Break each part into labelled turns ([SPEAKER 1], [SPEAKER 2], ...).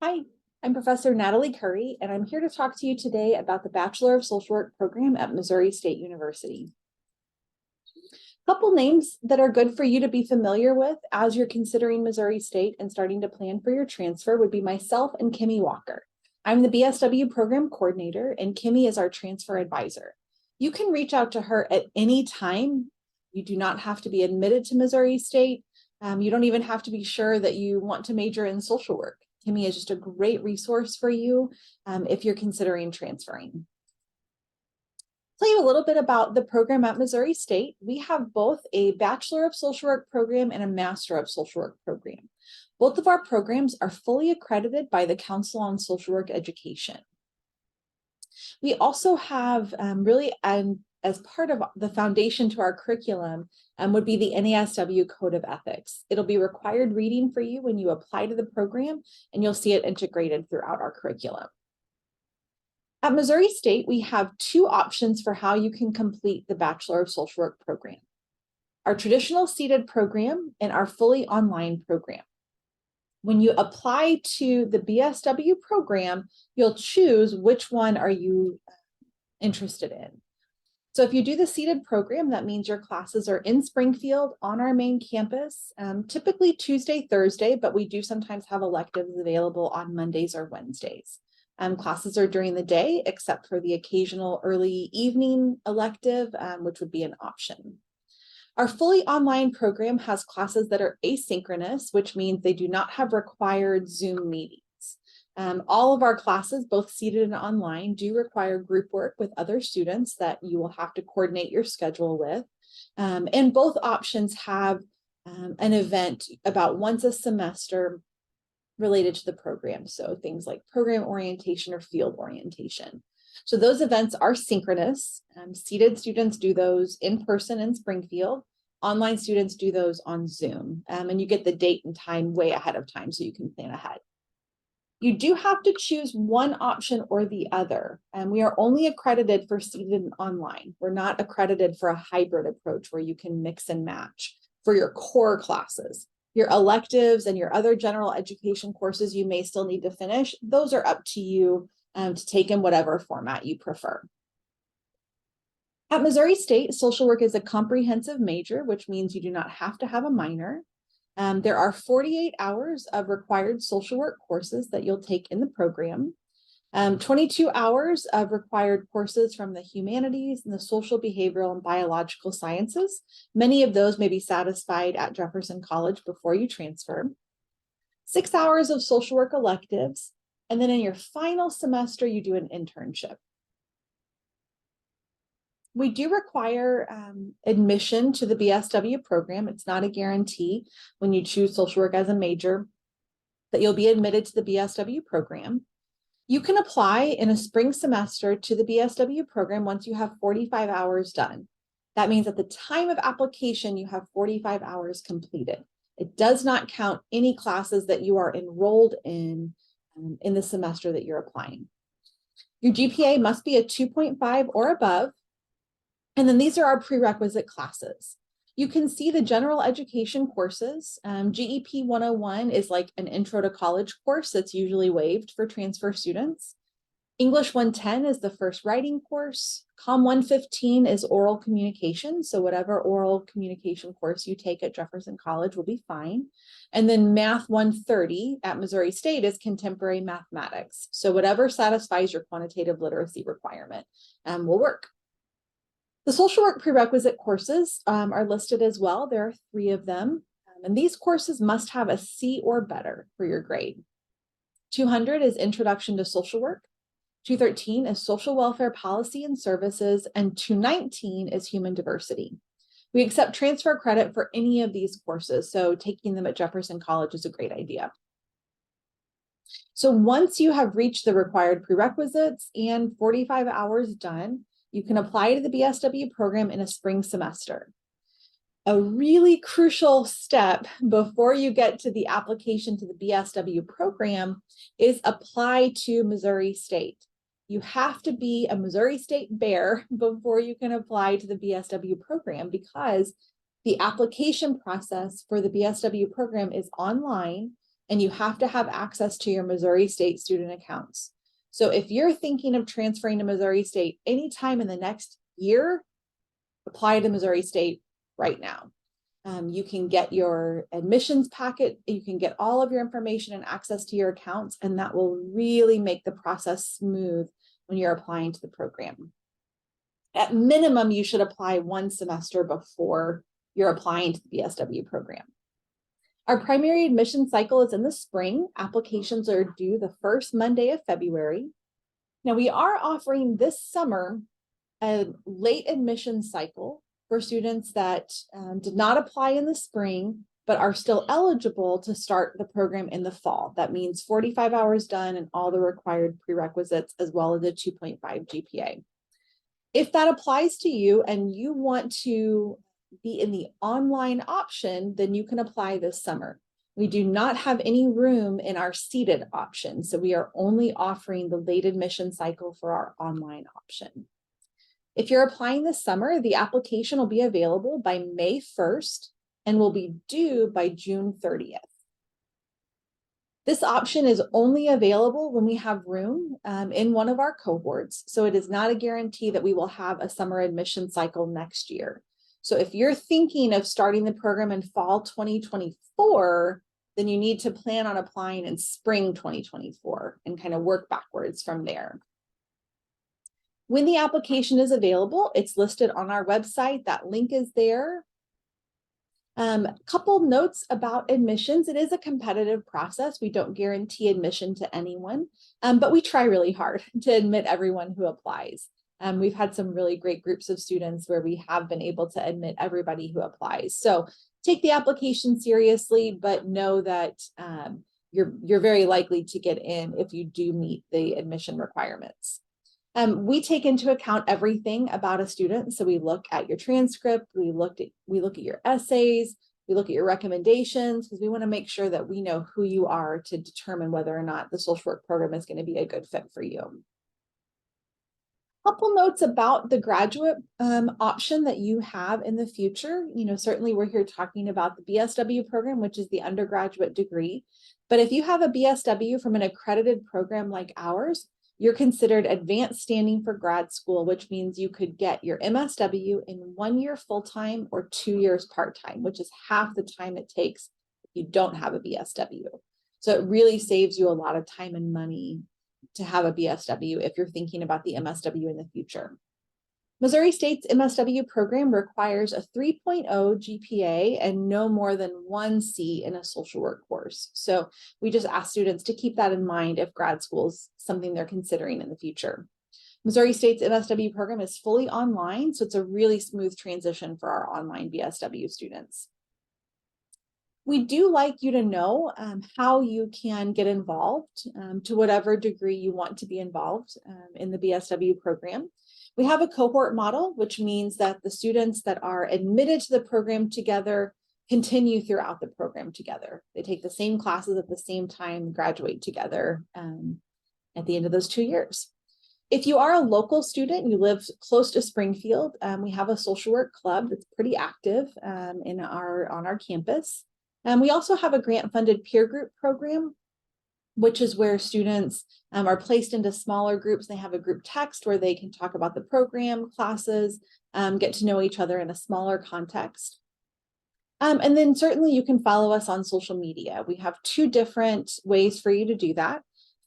[SPEAKER 1] Hi, I'm Professor Natalie Curry, and I'm here to talk to you today about the Bachelor of Social Work program at Missouri State University. A couple names that are good for you to be familiar with as you're considering Missouri State and starting to plan for your transfer would be myself and Kimmy Walker. I'm the BSW program coordinator, and Kimmy is our transfer advisor. You can reach out to her at any time. You do not have to be admitted to Missouri State. You don't even have to be sure that you want to major in social work. Kimmy is just a great resource for you if you're considering transferring. Tell you a little bit about the program at Missouri State. We have both a Bachelor of Social Work program and a Master of Social Work program. Both of our programs are fully accredited by the Council on Social Work Education. We also have as part of the foundation to our curriculum would be the NASW Code of Ethics. It'll be required reading for you when you apply to the program, and you'll see it integrated throughout our curriculum. At Missouri State, we have two options for how you can complete the Bachelor of Social Work program: our traditional seated program and our fully online program. When you apply to the BSW program, you'll choose which one are you interested in. So if you do the seated program, that means your classes are in Springfield on our main campus, typically Tuesday, Thursday, but we do sometimes have electives available on Mondays or Wednesdays. Classes are during the day, except for the occasional early evening elective, which would be an option. Our fully online program has classes that are asynchronous, which means they do not have required Zoom meetings. All of our classes, both seated and online, do require group work with other students that you will have to coordinate your schedule with. And both options have an event about once a semester related to the program. So things like program orientation or field orientation. So those events are synchronous. Seated students do those in person in Springfield. Online students do those on Zoom. And you get the date and time way ahead of time so you can plan ahead. You do have to choose one option or the other. And we are only accredited for seated and online. We're not accredited for a hybrid approach where you can mix and match for your core classes. Your electives and your other general education courses you may still need to finish. Those are up to you to take in whatever format you prefer. At Missouri State, social work is a comprehensive major, which means you do not have to have a minor. There are 48 hours of required social work courses that you'll take in the program. 22 hours of required courses from the humanities and the social, behavioral, and biological sciences. Many of those may be satisfied at Jefferson College before you transfer. 6 hours of social work electives. And then in your final semester, you do an internship. We do require admission to the BSW program. It's not a guarantee when you choose social work as a major that you'll be admitted to the BSW program. You can apply in a spring semester to the BSW program once you have 45 hours done. That means at the time of application, you have 45 hours completed. It does not count any classes that you are enrolled in the semester that you're applying. Your GPA must be a 2.5 or above. And then these are our prerequisite classes. You can see the general education courses. GEP 101 is like an intro to college course that's usually waived for transfer students. English 110 is the first writing course. Com 115 is oral communication. So whatever oral communication course you take at Jefferson College will be fine. And then Math 130 at Missouri State is contemporary mathematics. So whatever satisfies your quantitative literacy requirement will work. The social work prerequisite courses are listed as well. There are 3 of them. And these courses must have a C or better for your grade. 200 is Introduction to Social Work. 213 is Social Welfare Policy and Services. And 219 is Human Diversity. We accept transfer credit for any of these courses, so taking them at Jefferson College is a great idea. So once you have reached the required prerequisites and 45 hours done, you can apply to the BSW program in a spring semester. A really crucial step before you get to the application to the BSW program is apply to Missouri State. You have to be a Missouri State Bear before you can apply to the BSW program, because the application process for the BSW program is online and you have to have access to your Missouri State student accounts. So if you're thinking of transferring to Missouri State anytime in the next year, apply to Missouri State right now. You can get your admissions packet, you can get all of your information and access to your accounts, and that will really make the process smooth when you're applying to the program. At minimum, you should apply one semester before you're applying to the BSW program. Our primary admission cycle is in the spring. Applications are due the first Monday of February. Now, we are offering this summer a late admission cycle for students that did not apply in the spring, but are still eligible to start the program in the fall. That means 45 hours done and all the required prerequisites, as well as a 2.5 GPA. If that applies to you and you want to be in the online option, then you can apply this summer. We do not have any room in our seated option, so we are only offering the late admission cycle for our online option. If you're applying this summer, the application will be available by May 1st and will be due by June 30th. This option is only available when we have room in one of our cohorts, so it is not a guarantee that we will have a summer admission cycle next year. So if you're thinking of starting the program in fall 2024, then you need to plan on applying in spring 2024 and kind of work backwards from there. When the application is available, it's listed on our website. That link is there. Couple notes about admissions. It is a competitive process. We don't guarantee admission to anyone, but we try really hard to admit everyone who applies. We've had some really great groups of students where we have been able to admit everybody who applies. So take the application seriously, but know that you're very likely to get in if you do meet the admission requirements. We take into account everything about a student. So we look at your transcript, we look at your essays, we look at your recommendations, because we want to make sure that we know who you are to determine whether or not the social work program is going to be a good fit for you. Couple notes about the graduate option that you have in the future. Certainly we're here talking about the BSW program, which is the undergraduate degree. But if you have a BSW from an accredited program like ours, you're considered advanced standing for grad school, which means you could get your MSW in 1 year full-time or 2 years part-time, which is half the time it takes if you don't have a BSW. So it really saves you a lot of time and money to have a BSW if you're thinking about the MSW in the future. Missouri State's MSW program requires a 3.0 GPA and no more than 1 C in a social work course. So we just ask students to keep that in mind if grad school is something they're considering in the future. Missouri State's MSW program is fully online, so it's a really smooth transition for our online BSW students. We do like you to know how you can get involved to whatever degree you want to be involved in the BSW program. We have a cohort model, which means that the students that are admitted to the program together continue throughout the program together. They take the same classes at the same time, graduate together at the end of those 2 years. If you are a local student, you live close to Springfield, we have a social work club that's pretty active on our campus. We also have a grant-funded peer group program, which is where students are placed into smaller groups. They have a group text where they can talk about the program, classes, get to know each other in a smaller context. And then certainly you can follow us on social media. We have 2 different ways for you to do that.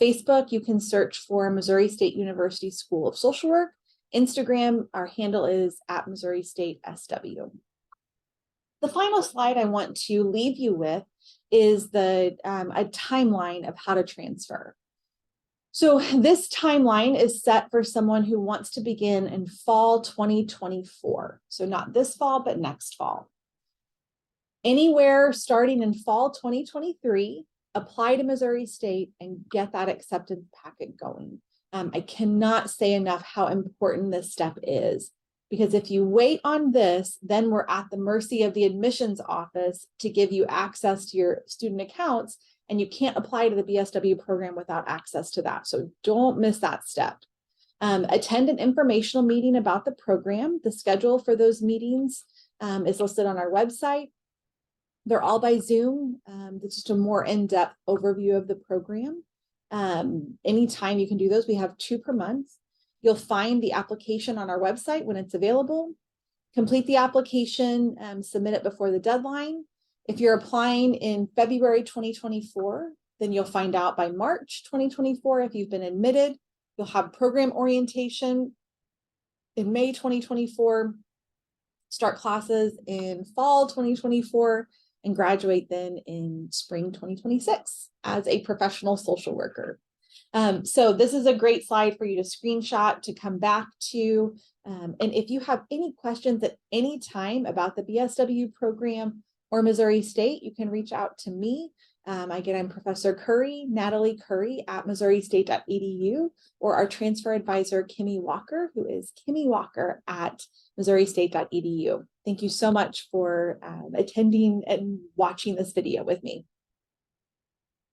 [SPEAKER 1] Facebook, you can search for Missouri State University School of Social Work. Instagram, our handle is @Missouri State SW. The final slide I want to leave you with is a timeline of how to transfer. So this timeline is set for someone who wants to begin in fall 2024. So not this fall, but next fall. Anywhere starting in fall 2023, apply to Missouri State and get that acceptance packet going. I cannot say enough how important this step is. Because if you wait on this, then we're at the mercy of the admissions office to give you access to your student accounts, and you can't apply to the BSW program without access to that. So don't miss that step. Attend an informational meeting about the program. The schedule for those meetings is listed on our website. They're all by Zoom. It's just a more in-depth overview of the program. Anytime you can do those. We have 2 per month. You'll find the application on our website when it's available. Complete the application, submit it before the deadline. If you're applying in February 2024, then you'll find out by March 2024 if you've been admitted. You'll have program orientation in May 2024, start classes in fall 2024, and graduate then in spring 2026 as a professional social worker. So this is a great slide for you to screenshot to come back to. And if you have any questions at any time about the BSW program or Missouri State, you can reach out to me. Again, I'm Professor Curry, Natalie Curry at MissouriState.edu, or our transfer advisor, Kimmy Walker, who is Kimmy Walker at MissouriState.edu. Thank you so much for attending and watching this video with me.